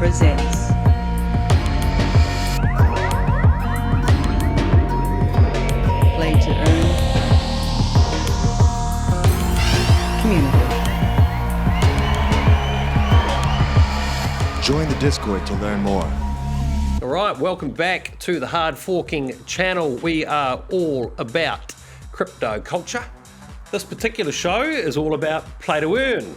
presents Play to Earn Community. Join the Discord to learn more. All right, welcome back to the Hardforking channel. We are all about crypto culture. This particular show is all about play to earn,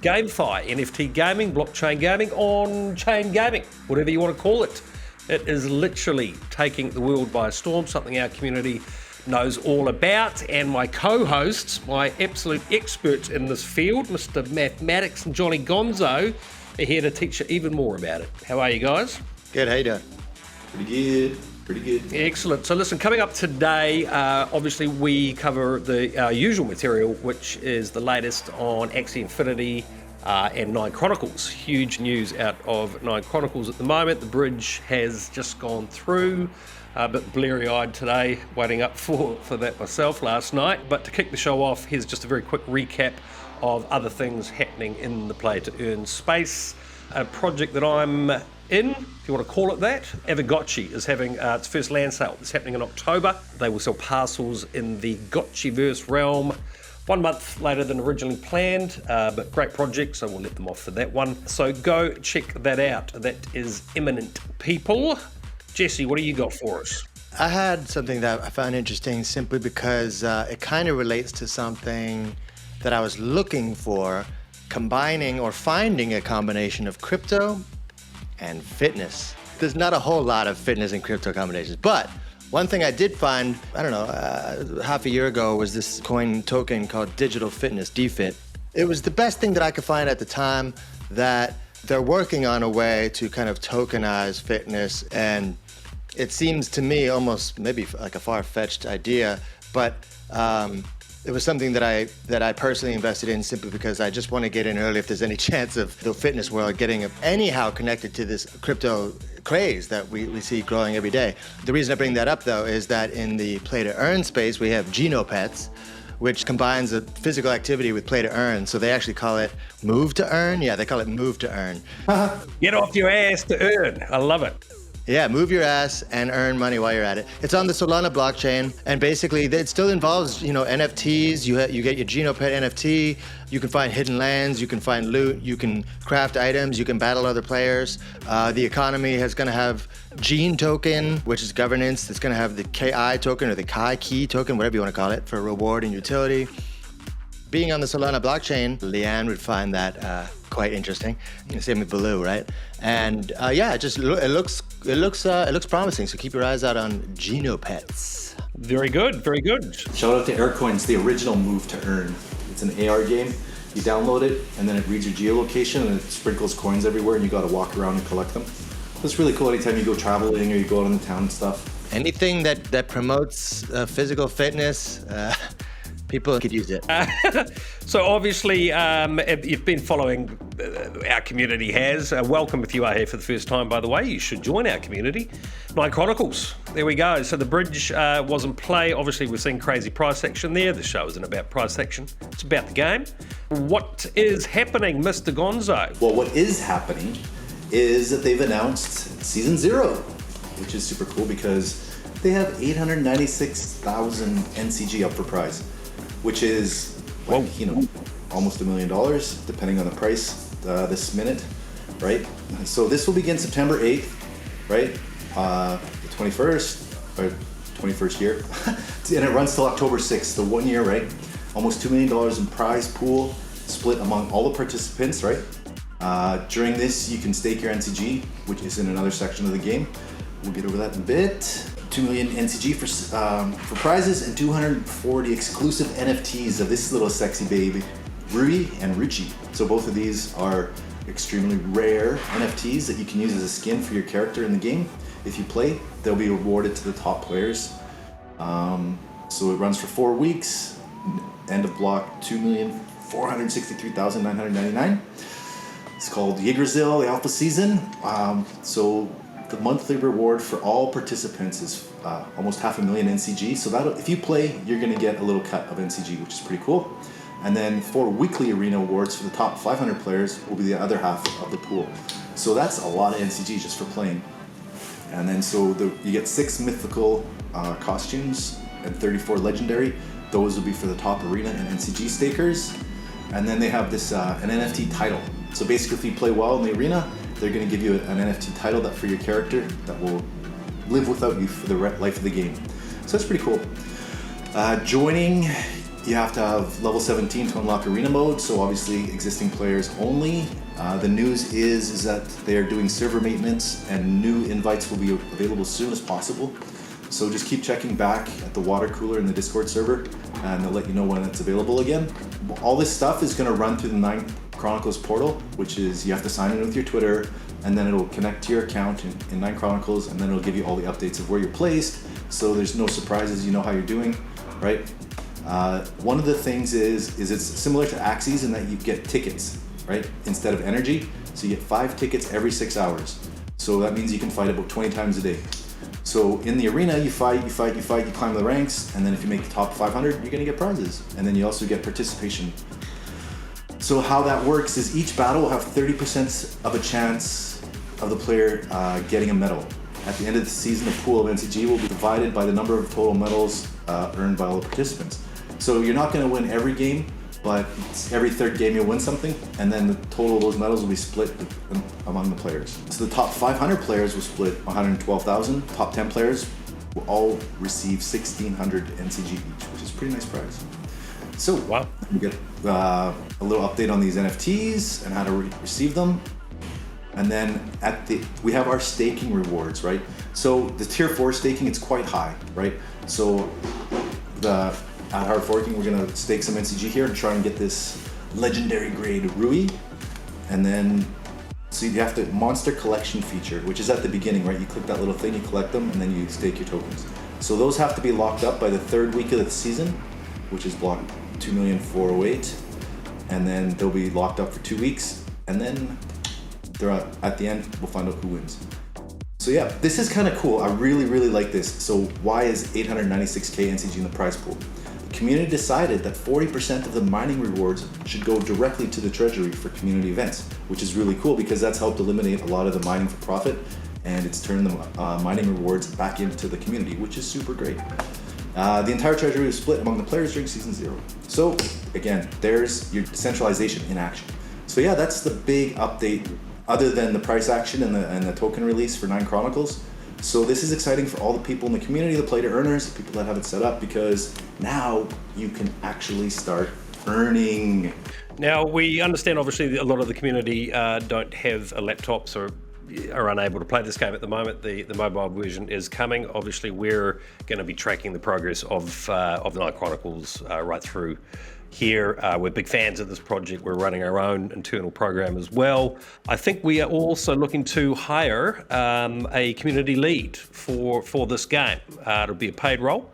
GameFi, NFT gaming, blockchain gaming, on-chain gaming, whatever you want to call it. It is literally taking the world by storm, something our community knows all about. And my co-hosts, my absolute experts in this field, Mr. Mathematics and Johnny Gonzo, are here to teach you even more about it. How are you guys? Good, how you doing? Pretty good. Excellent. So listen, coming up today, obviously we cover the usual material, which is the latest on Axie Infinity and 9 Chronicles. Huge news out of 9 Chronicles at the moment. The bridge has just gone through. A bit bleary-eyed today, waiting up for that myself last night. But to kick the show off, here's just a very quick recap of other things happening in the play-to-earn space. A project that I'm in, if you want to call it that, Aavegothchi is having its first land sale. It's happening in October. They will sell parcels in the Gotchiverse realm 1 month later than originally planned, but great project, so we'll let them off for that one. So go check that out. That is imminent, people. Jesse, what do you got for us? I had something that I found interesting simply because it kind of relates to something that I was looking for, combining or finding a combination of crypto and fitness. There's not a whole lot of fitness and crypto combinations, but one thing I did find, I don't know, half a year ago was this coin token called Digital Fitness, DFIT. It was the best thing that I could find at the time that they're working on a way to kind of tokenize fitness, and it seems to me almost maybe like a far-fetched idea, but it was something that I personally invested in simply because I just want to get in early if there's any chance of the fitness world getting anyhow connected to this crypto craze that we see growing every day. The reason I bring that up though is that in the play to earn space we have GenoPets, which combines a physical activity with play to earn. So they actually call it move to earn. Yeah, they call it move to earn. Get off your ass to earn. I love it. Yeah, move your ass and earn money while you're at it. It's on the Solana blockchain, and basically it still involves, NFTs. You get your GenoPet NFT. You can find hidden lands. You can find loot. You can craft items. You can battle other players. The economy is going to have Gene token, which is governance. It's going to have the KI token or the Kai key token, whatever you want to call it, for reward and utility. Being on the Solana blockchain, Leanne would find that quite interesting. Same with Baloo, right? And it looks promising. So keep your eyes out on GenoPets. Very good, very good. Shout out to Aircoins, the original move to earn. It's an AR game. You download it, and then it reads your geolocation, and it sprinkles coins everywhere, and you got to walk around and collect them. It's really cool anytime you go traveling or you go out in the town and stuff. Anything that promotes physical fitness, people could use it. So obviously, you've been following, our community has. Welcome if you are here for the first time, by the way. You should join our community. 9 Chronicles, there we go. So the bridge was in play. Obviously, we're seeing crazy price action there. The show isn't about price action. It's about the game. What is happening, Mr. Gonzo? Well, what is happening is that they've announced Season 0, which is super cool because they have 896,000 NCG up for prize, which is almost $1 million, depending on the price this minute, right? So this will begin September 8th, right? The 21st, or 21st year, and it runs till October 6th, the 1 year, right? Almost $2 million in prize pool, split among all the participants, right? During this, you can stake your NCG, which is in another section of the game. We'll get over that in a bit. 2 million NCG for prizes and 240 exclusive NFTs of this little sexy baby, Rui and Ruchi. So both of these are extremely rare NFTs that you can use as a skin for your character in the game. If you play, they'll be awarded to the top players. So it runs for 4 weeks. End of block 2,463,999. It's called Yggdrasil, the Alpha Season. So the monthly reward for all participants is almost 500,000 NCG. So if you play, you're going to get a little cut of NCG, which is pretty cool. And then 4 weekly arena awards for the top 500 players will be the other half of the pool. So that's a lot of NCG just for playing. And then you get 6 mythical costumes and 34 legendary. Those will be for the top arena and NCG stakers. And then they have this an NFT title. So basically, if you play well in the arena, they're going to give you an NFT title that for your character that will live without you for the life of the game. So that's pretty cool. Joining, you have to have level 17 to unlock arena mode. So obviously, existing players only. The news is that they are doing server maintenance and new invites will be available as soon as possible. So just keep checking back at the water cooler in the Discord server and they'll let you know when it's available again. All this stuff is going to run through the 9 Chronicles portal, which is you have to sign in with your Twitter and then it'll connect to your account in 9 Chronicles and then it'll give you all the updates of where you're placed. So there's no surprises, you know how you're doing, right? One of the things is it's similar to Axies in that you get tickets, right? Instead of energy. So you get 5 tickets every 6 hours. So that means you can fight about 20 times a day. So in the arena, you fight, you climb the ranks, and then if you make the top 500, you're gonna get prizes. And then you also get participation. So how that works is each battle will have 30% of a chance of the player getting a medal. At the end of the season, the pool of NCG will be divided by the number of total medals earned by all the participants. So you're not gonna win every game, but every 3rd game you'll win something, and then the total of those medals will be split among the players. So the top 500 players will split 112,000. Top 10 players will all receive 1,600 NCG each, which is a pretty nice prize. So wow, we get a little update on these NFTs and how to receive them. And then we have our staking rewards, right? So the tier 4 staking, it's quite high, right? So at Hardforking, we're gonna stake some NCG here and try and get this legendary grade Rui. And then, so you have the monster collection feature, which is at the beginning, right? You click that little thing, you collect them, and then you stake your tokens. So those have to be locked up by the 3rd week of the season, which is block 2,408,000. And then they'll be locked up for 2 weeks. And then at the end, we'll find out who wins. So yeah, this is kind of cool. I really, really like this. So why is 896K NCG in the prize pool? The community decided that 40% of the mining rewards should go directly to the treasury for community events, which is really cool because that's helped eliminate a lot of the mining for profit and it's turned the mining rewards back into the community, which is super great. The entire treasury was split among the players during season 0. So again, there's your decentralization in action. So yeah, that's the big update other than the price action and the token release for 9 Chronicles. So this is exciting for all the people in the community, the play to earners, the people that have it set up, because now you can actually start earning. Now, we understand obviously that a lot of the community don't have laptops or are unable to play this game at the moment. The mobile version is coming. Obviously, we're going to be tracking the progress of 9 Chronicles right through here. We're big fans of this project. We're running our own internal program as well. I think we are also looking to hire a community lead for this game. It'll be a paid role.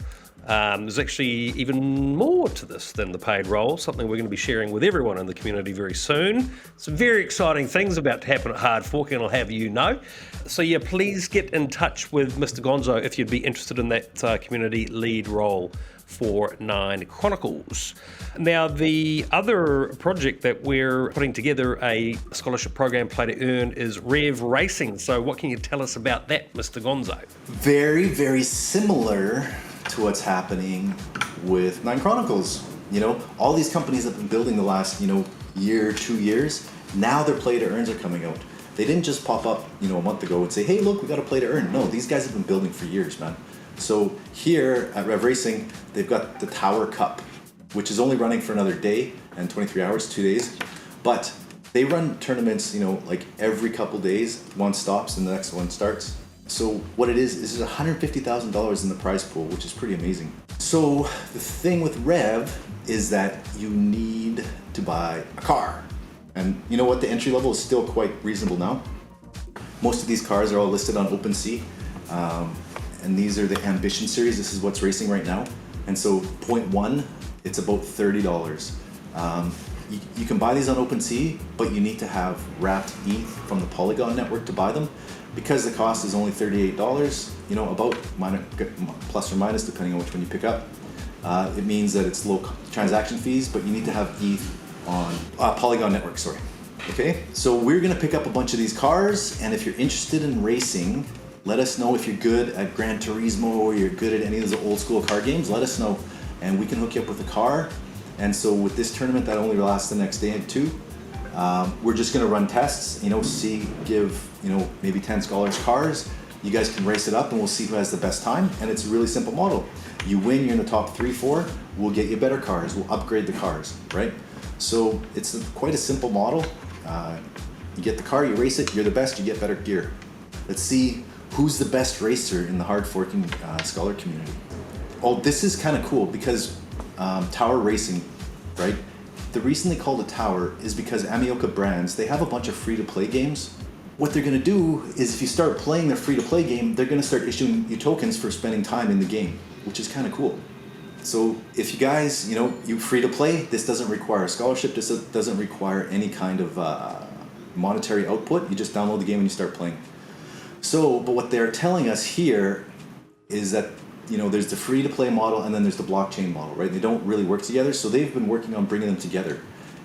There's actually even more to this than the paid role, something we're going to be sharing with everyone in the community very soon. Some very exciting things about to happen at Hardforking, I'll have you know. So yeah, please get in touch with Mr. Gonzo if you'd be interested in that community lead role for 9 Chronicles. Now, the other project that we're putting together, a scholarship program play to earn, is REVV Racing. So what can you tell us about that, Mr. Gonzo? Very, very similar to what's happening with 9 Chronicles. You know, all these companies have been building the last, year, 2 years. Now their play to earns are coming out. They didn't just pop up, a month ago and say, hey, look, we got a play to earn. No, these guys have been building for years, man. So here at REVV Racing, they've got the Tower Cup, which is only running for another day and 23 hours, 2 days. But they run tournaments, like every couple days, one stops and the next one starts. So what it is $150,000 in the prize pool, which is pretty amazing. So the thing with Rev is that you need to buy a car. And you know what? The entry level is still quite reasonable now. Most of these cars are all listed on OpenSea. And these are the Ambition series. This is what's racing right now. And so 0.1, it's about $30. You can buy these on OpenSea, but you need to have wrapped ETH from the Polygon network to buy them. Because the cost is only $38, about plus or minus, depending on which one you pick up. It means that it's low transaction fees, but you need to have ETH on Polygon Network, sorry. Okay, so we're gonna pick up a bunch of these cars, and if you're interested in racing, let us know. If you're good at Gran Turismo or you're good at any of those old school car games, let us know, and we can hook you up with a car. And so with this tournament that only lasts the next day or two, we're just gonna run tests, give maybe 10 scholars cars. You guys can race it up and we'll see who has the best time. And it's a really simple model. You win, you're in the top 3, 4, we'll get you better cars, we'll upgrade the cars, right? So it's quite a simple model. You get the car, you race it, you're the best, you get better gear. Let's see who's the best racer in the Hardforking scholar community. Oh, this is kind of cool because Tower Racing, right? The reason they called it Tower is because Amioka Brands, they have a bunch of free-to-play games. What they're gonna do is if you start playing their free-to-play game, they're gonna start issuing you tokens for spending time in the game, which is kind of cool. So if you guys, you free-to-play, this doesn't require a scholarship, this doesn't require any kind of monetary output, you just download the game and you start playing. So, but what they're telling us here is that there's the free-to-play model and then there's the blockchain model, right? They don't really work together, so they've been working on bringing them together.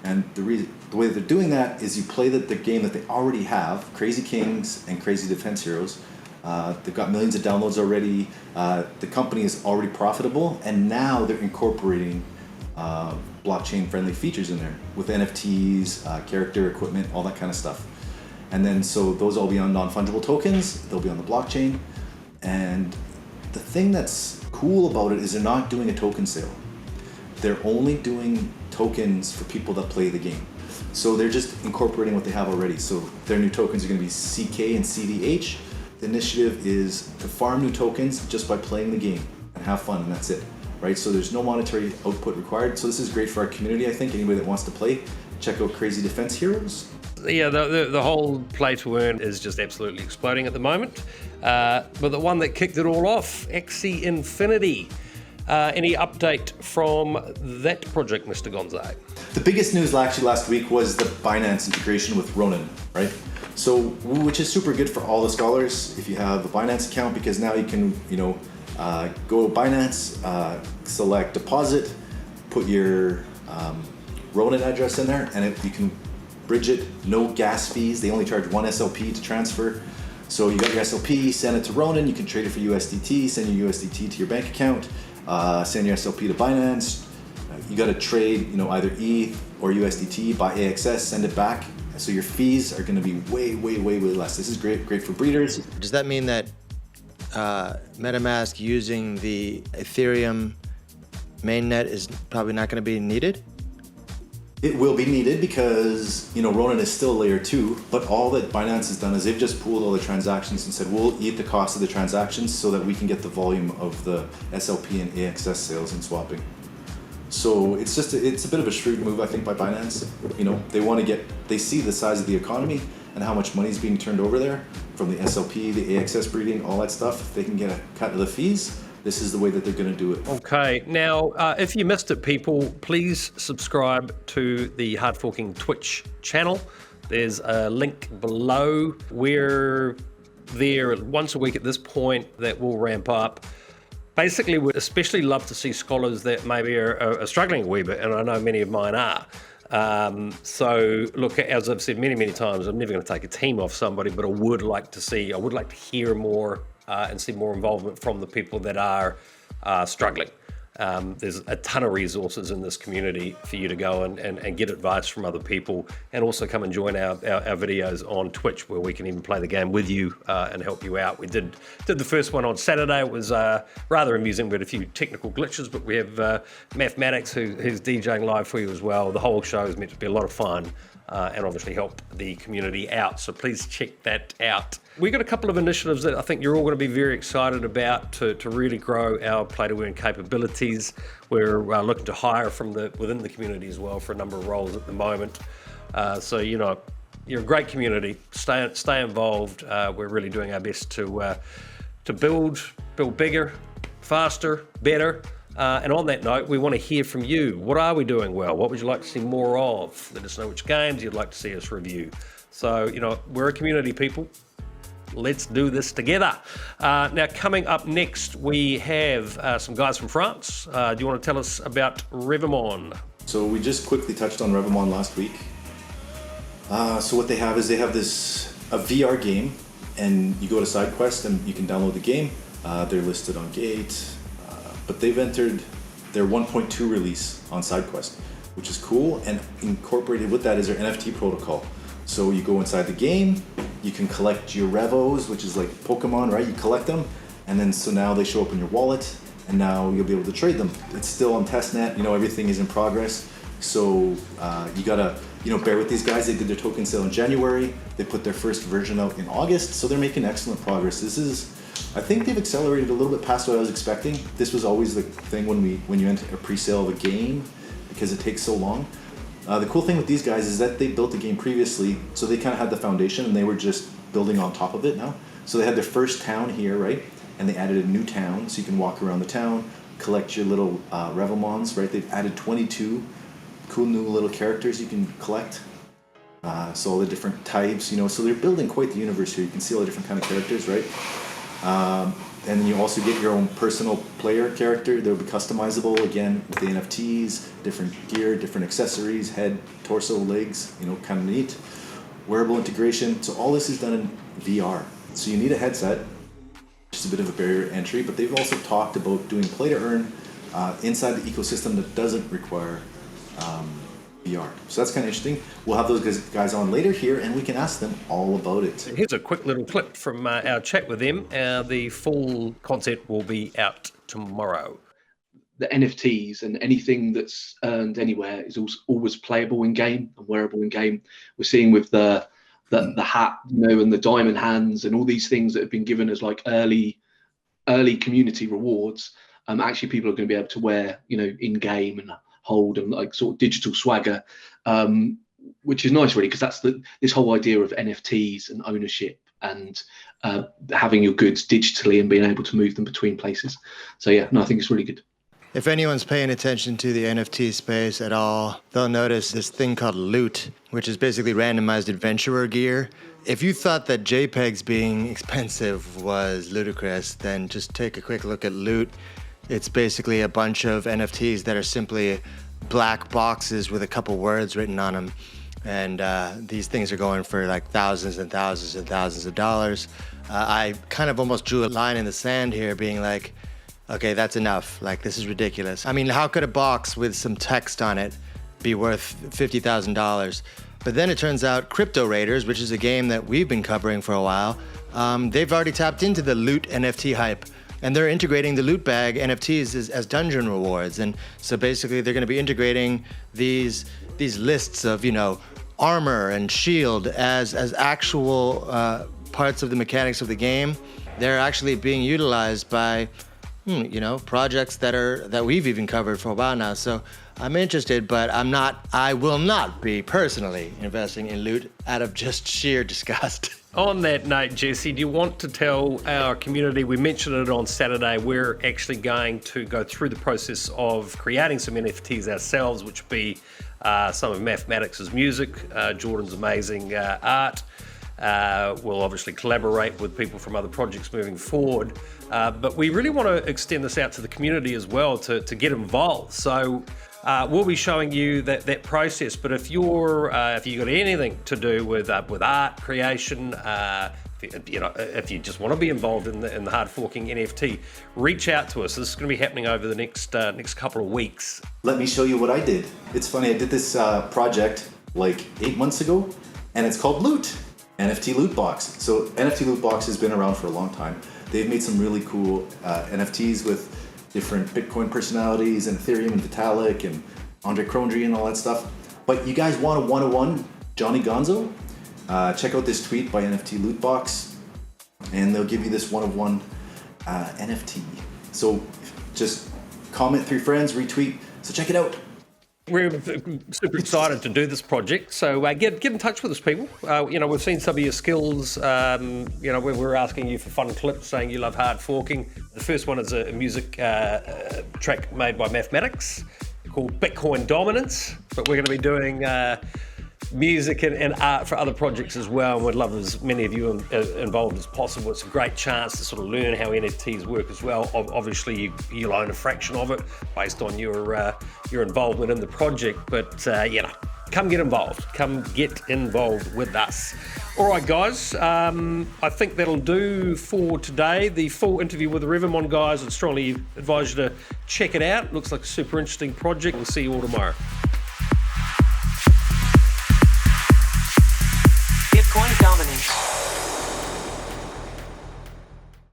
And the way that they're doing that is you play the game that they already have, Crazy Kings and Crazy Defense Heroes. They've got millions of downloads already. The company is already profitable, and now they're incorporating blockchain-friendly features in there with NFTs, character equipment, all that kind of stuff. And then so those will be on non-fungible tokens. They'll be on the blockchain, and the thing that's cool about it is they're not doing a token sale. They're only doing tokens for people that play the game. So they're just incorporating what they have already. So their new tokens are going to be CK and CDH. The initiative is to farm new tokens just by playing the game and have fun, and that's it, right? So there's no monetary output required. So this is great for our community, I think. Anybody that wants to play, check out Crazy Defense Heroes. Yeah, the whole play to earn is just absolutely exploding at the moment. But the one that kicked it all off, Axie Infinity. Any update from that project, Mr. Gonzai? The biggest news actually last week was the Binance integration with Ronin, right? So, which is super good for all the scholars if you have a Binance account, because now you can, go to Binance, select deposit, put your Ronin address in there, and you can bridge it, no gas fees. They only charge 1 SLP to transfer. So you got your SLP, send it to Ronin, you can trade it for USDT, send your USDT to your bank account, send your SLP to Binance. You got to trade, either ETH or USDT, buy AXS, send it back. So your fees are going to be way, way, way, way less. This is great for breeders. Does that mean that MetaMask using the Ethereum mainnet is probably not going to be needed? It will be needed because, Ronin is still layer 2, but all that Binance has done is they've just pooled all the transactions and said, we'll eat the cost of the transactions so that we can get the volume of the SLP and AXS sales and swapping. So it's a bit of a shrewd move, I think, by Binance. They see the size of the economy and how much money is being turned over there from the SLP, the AXS breeding, all that stuff. If they can get a cut of the fees, this is the way that they're going to do it. Okay, now, if you missed it, people, please subscribe to the Hardforking Twitch channel. There's a link below. We're there once a week at this point. That will ramp up. Basically, we'd especially love to see scholars that maybe are struggling a wee bit, and I know many of mine are. So look, as I've said many times, I'm never going to take a team off somebody, but I would like to hear more and see more involvement from the people that are struggling. There's a ton of resources in this community for you to go and get advice from other people, and also come and join our videos on Twitch, where we can even play the game with you and help you out. We did the first one on Saturday. It was rather amusing, but a few technical glitches, but we have Mathematics who's DJing live for you as well. The whole show is meant to be a lot of fun and obviously help the community out, so please check that out. We've got a couple of initiatives that I think you're all going to be very excited about to really grow our play-to-earn capabilities. We're looking to hire from within the community as well for a number of roles at the moment. So, you're a great community. Stay involved. We're really doing our best to build bigger, faster, better. And on that note, we want to hear from you. What are we doing well? What would you like to see more of? Let us know which games you'd like to see us review. So, we're a community, people. let's do this together. Now, coming up next, we have some guys from France. Do you want to tell us about Revemon? So we just quickly touched on Revemon last week. So what they have is a VR game, and you go to SideQuest and you can download the game. They're listed on Gate, but they've entered their 1.2 release on SideQuest, which is cool, and incorporated with that is their NFT protocol. So you go inside the game, you can collect your Revos, which is like Pokemon, right? You collect them, and then so now they show up in your wallet, and now you'll be able to trade them. It's still on testnet, everything is in progress. So you gotta, bear with these guys. They did their token sale in January. They put their first version out in August, so they're making excellent progress. I think they've accelerated a little bit past what I was expecting. This was always the thing when you enter a pre-sale of a game, because it takes so long. The cool thing with these guys is that they built the game previously, so they kind of had the foundation, and they were just building on top of it now. So they had their first town here, right? And they added a new town, so you can walk around the town, collect your little Revemons, right? They've added 22 cool new little characters you can collect. So all the different types, so they're building quite the universe here. You can see all the different kind of characters, right? And then you also get your own personal player character. They'll be customizable, again, with the NFTs, different gear, different accessories, head, torso, legs, kind of neat. Wearable integration. So all this is done in VR. So you need a headset, which is a bit of a barrier to entry, but they've also talked about doing play to earn inside the ecosystem that doesn't require VR. So that's kind of interesting. We'll have those guys on later here, and we can ask them all about it. Here's a quick little clip from our chat with them. The full concept will be out tomorrow. The NFTs and anything that's earned anywhere is always playable in game and wearable in game. We're seeing with the hat, and the diamond hands and all these things that have been given as like early community rewards. Actually, people are going to be able to wear, in game and hold and like sort of digital swagger, which is nice really, because that's this whole idea of NFTs and ownership and having your goods digitally and being able to move them between places. So yeah, no, I think it's really good. If anyone's paying attention to the NFT space at all, they'll notice this thing called loot, which is basically randomized adventurer gear. If you thought that JPEGs being expensive was ludicrous, then just take a quick look at loot. It's basically a bunch of NFTs that are simply black boxes with a couple words written on them. And these things are going for like thousands and thousands and thousands of dollars. I kind of almost drew a line in the sand here being like, okay, that's enough. Like, this is ridiculous. I mean, how could a box with some text on it be worth $50,000? But then it turns out Crypto Raiders, which is a game that we've been covering for a while, they've already tapped into the loot NFT hype. And they're integrating the loot bag NFTs as dungeon rewards. And so basically they're going to be integrating these lists of, armor and shield as actual parts of the mechanics of the game. They're actually being utilized by, projects that we've even covered for a while now. So I'm interested, but I will not be personally investing in loot out of just sheer disgust. On that note, Jesse, do you want to tell our community, we mentioned it on Saturday, we're actually going to go through the process of creating some NFTs ourselves, which will be some of Mathematics' music, Jordan's amazing art. We'll obviously collaborate with people from other projects moving forward. But we really want to extend this out to the community as well to get involved. So we'll be showing you that process. But if you've got anything to do with art creation, if you just want to be involved in the Hardforking NFT, reach out to us. This is going to be happening over the next couple of weeks. Let me show you what I did. It's funny, I did this project like 8 months ago, and it's called Loot, NFTLoot box. So NFTLoot box has been around for a long time. They've made some really cool NFTs with different Bitcoin personalities and Ethereum and Vitalik and Andre Krondry and all that stuff. But you guys want a 101 Johnny Gonzo? Check out this tweet by NFT Lootbox, and they'll give you this 101 NFT. So just comment 3 friends, retweet. So check it out. We're super excited to do this project, so get in touch with us, people. We've seen some of your skills. When we're asking you for fun clips saying you love Hardforking. The first one is a music track made by Mathematics called Bitcoin Dominance, but we're going to be doing music and art for other projects as well, and we'd love as many of you involved as possible. It's a great chance to sort of learn how NFTs work as well. Obviously, you'll own a fraction of it based on your involvement in the project, but come get involved. Come get involved with us. All right, guys, I think that'll do for today. The full interview with the Revemon guys, I'd strongly advise you to check it out. Looks like a super interesting project. We'll see you all tomorrow.